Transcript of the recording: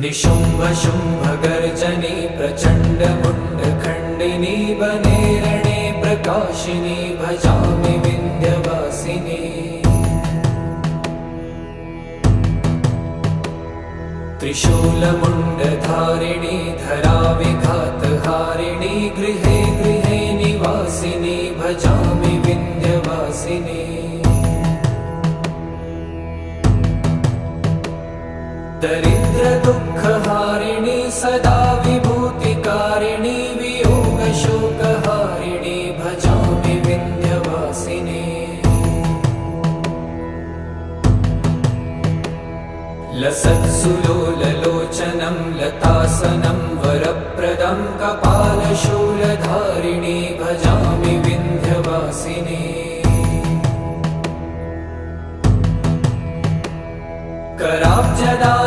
निशुम्भ शुम्भ गर्जनी प्रचण्ड मुण्ड खण्डिनी बने रणे प्रकाशिनी भजामि विन्ध्यवासिनी। त्रिशूलमुण्डधारिणी धरा विघातहारिणी गृहे गृहे निवासिनी भजामि विन्ध्यवासिनी। दरिद्र दुःखहारिणी सदा विभूतिकारिणी वियोगशोकहारिणी भजामि विन्ध्यवासिनी। लसत्सुलोललोचनं लतासनं वरप्रदं कपालशूलधारिणी भजामि विन्ध्यवासिनी। कराब्जदान